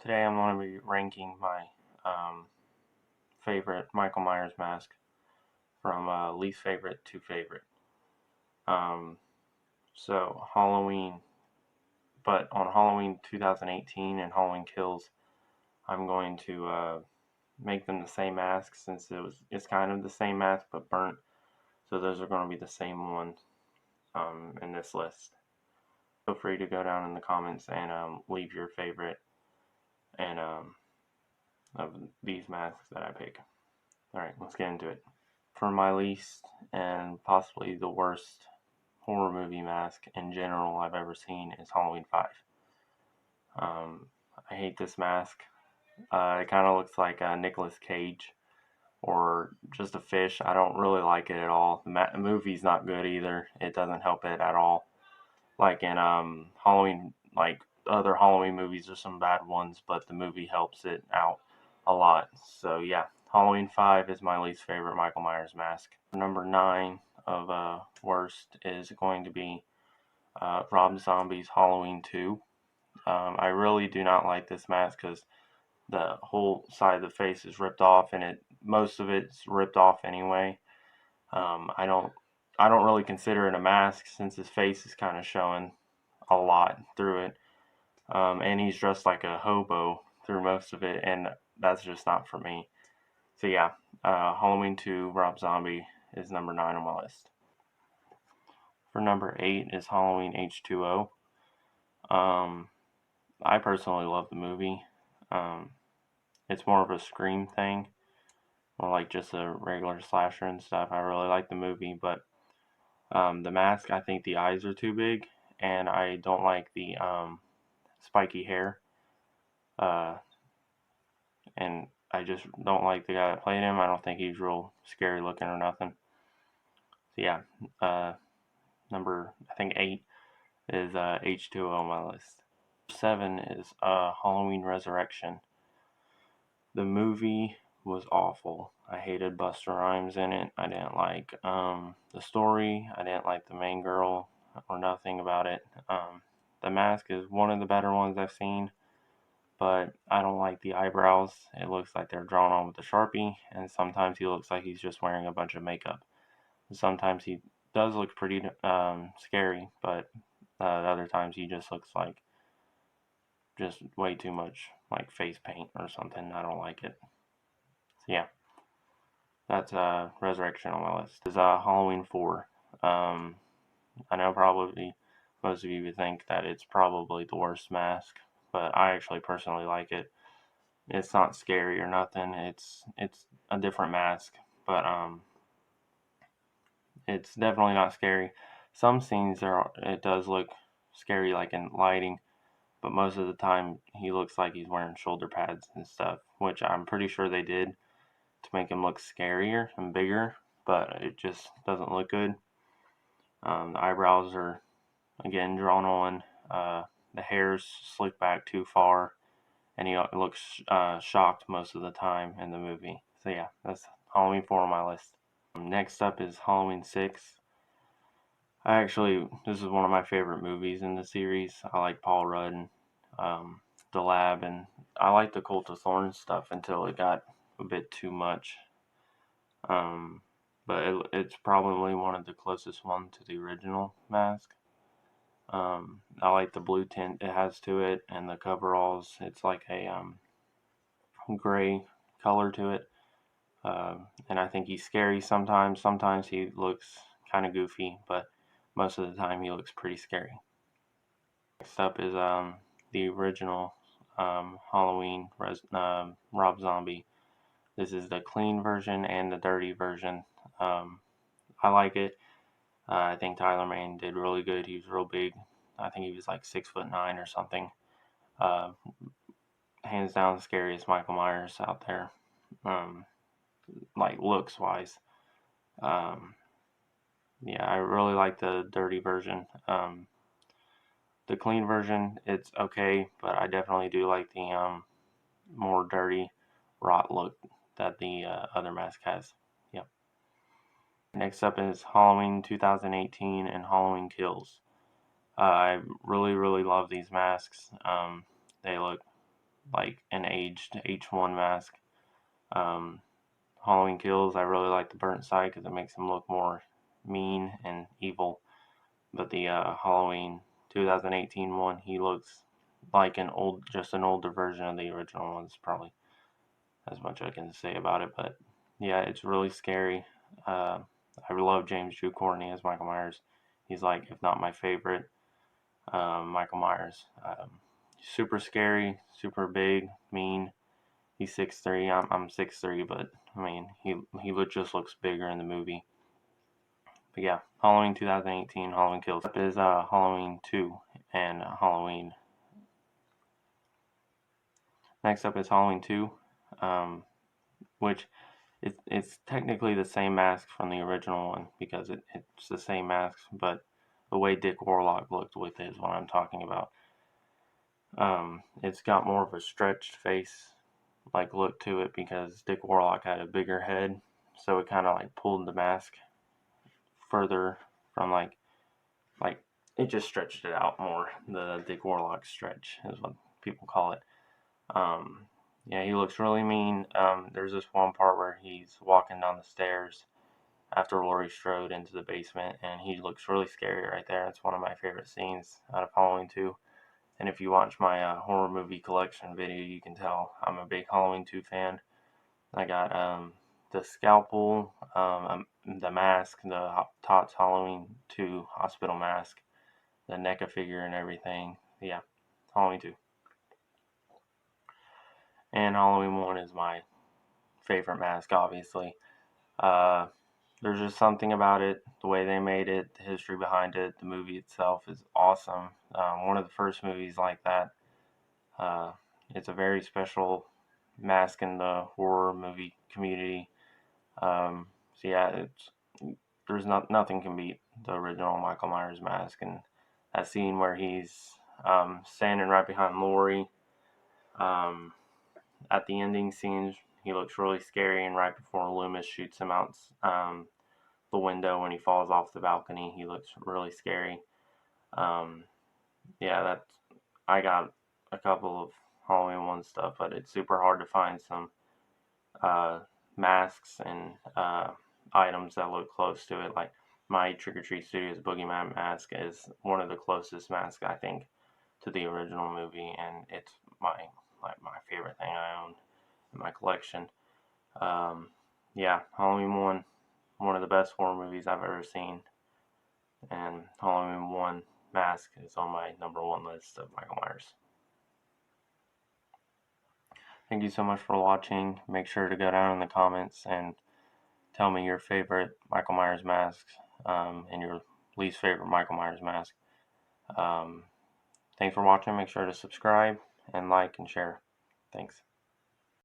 Today I'm going to be ranking my favorite Michael Myers mask from least favorite to favorite. Um, so Halloween, but on Halloween 2018 and Halloween Kills, I'm going to make them the same mask since it's kind of the same mask but burnt. So those are going to be the same ones in this list. Feel free to go down in the comments and leave your favorite and of these masks that I pick. Alright, let's get into it. For my least and possibly the worst horror movie mask in general I've ever seen is Halloween 5. I hate this mask. It kind of looks like Nicolas Cage or just a fish. I don't really like it at all. The movie's not good either. It doesn't help it at all. Like in Halloween, like other Halloween movies, there's some bad ones, but the movie helps it out a lot. So yeah, Halloween 5 is my least favorite Michael Myers mask. Number 9 of worst is going to be Rob Zombie's Halloween 2. I really do not like this mask because the whole side of the face is ripped off, and most of it's ripped off anyway. I don't really consider it a mask since his face is kind of showing a lot through it, and he's dressed like a hobo through most of it, and that's just not for me. So yeah, Halloween 2, Rob Zombie is number 9 on my list. For number 8 is Halloween H2O. I personally love the movie. Um, it's more of a Scream thing, more like just a regular slasher and stuff. I really like the movie, but the mask, I think the eyes are too big, and I don't like the spiky hair. Uh, and I just don't like the guy that played him. I don't think he's real scary looking or nothing. So yeah, number I think 8 is H2O on my list. 7 is Halloween Resurrection. The movie was awful. I hated Busta Rhymes in it. I didn't like the story. I didn't like the main girl or nothing about it. The mask is one of the better ones I've seen, but I don't like the eyebrows. It looks like they're drawn on with a Sharpie, and sometimes he looks like he's just wearing a bunch of makeup. Sometimes he does look pretty scary, but other times he just looks like just way too much like face paint or something. I don't like it. So yeah, that's Resurrection on my list. Is Halloween 4. Um, I know probably most of you would think that it's probably the worst mask, but I actually personally like it. It's not scary or nothing. It's a different mask, but it's definitely not scary. Some scenes it does look scary, like in lighting, but most of the time he looks like he's wearing shoulder pads and stuff, which I'm pretty sure they did to make him look scarier and bigger, but it just doesn't look good. The eyebrows are again drawn on. The hair's slicked back too far, and he looks shocked most of the time in the movie. So yeah, that's Halloween 4 on my list. Next up is Halloween 6. This is one of my favorite movies in the series. I like Paul Rudd and the lab, and I like the Cult of Thorns stuff until it got a bit too much. But it's probably one of the closest ones to the original mask. I like the blue tint it has to it, and the coveralls. It's like a gray color to it. And I think he's scary sometimes. Sometimes he looks kind of goofy, but most of the time he looks pretty scary. Next up is the original Halloween Rob Zombie. This is the clean version and the dirty version. I like it. I think Tyler Mane did really good. He was real big. I think he was like 6'9" or something. Uh, Hands down the scariest Michael Myers out there. Like looks wise. Um, yeah, I really like the dirty version. The clean version, it's okay, but I definitely do like the more dirty, rot look that the other mask has. Yep. Next up is Halloween 2018 and Halloween Kills. I really, really love these masks. They look like an aged H1 mask. Um, Halloween Kills, I really like the burnt side because it makes him look more mean and evil. But the Halloween 2018 one, he looks like just an older version of the original one. It's probably as much I can say about it. But yeah, it's really scary. Uh, I love James Drew Courtney as Michael Myers. He's like, if not my favorite, Michael Myers. Super scary, super big, mean. He's 6'3". I'm 6'3", but I mean just looks bigger in the movie. But yeah, Halloween 2018, Halloween Kills. Next up is Halloween 2 and Halloween. Next up is Halloween 2, which it's technically the same mask from the original one because it's the same mask, but the way Dick Warlock looked with it is what I'm talking about. It's got more of a stretched face like look to it because Dick Warlock had a bigger head, so it kind of like pulled the mask further from like it just stretched it out more. The Dick Warlock stretch is what people call it. Um, yeah, he looks really mean. There's this one part where he's walking down the stairs after Laurie Strode into the basement, and he looks really scary right there. It's one of my favorite scenes out of Halloween 2. And if you watch my horror movie collection video, you can tell I'm a big Halloween 2 fan. I got the scalpel, the mask, the Tots Halloween 2 hospital mask, the NECA figure and everything. Yeah, Halloween 2. And Halloween 1 is my favorite mask, obviously. Uh, there's just something about it, the way they made it, the history behind it, the movie itself is awesome. One of the first movies like that. It's a very special mask in the horror movie community. So yeah, there's nothing can beat the original Michael Myers mask, and that scene where he's standing right behind Laurie um, at the ending scenes, he looks really scary, and right before Loomis shoots him out the window when he falls off the balcony, he looks really scary. Um, yeah, I got a couple of Halloween 1 stuff, but it's super hard to find some uh, masks and items that look close to it. Like my Trick or Treat Studios Boogeyman mask is one of the closest masks I think to the original movie, and it's my favorite thing I own in my collection. Um, yeah, Halloween 1, one of the best horror movies I've ever seen, and Halloween 1 mask is on my number 1 list of Michael Myers. Thank you so much for watching. Make sure to go down in the comments and tell me your favorite Michael Myers masks and your least favorite Michael Myers mask. Thanks for watching. Make sure to subscribe and like and share. Thanks.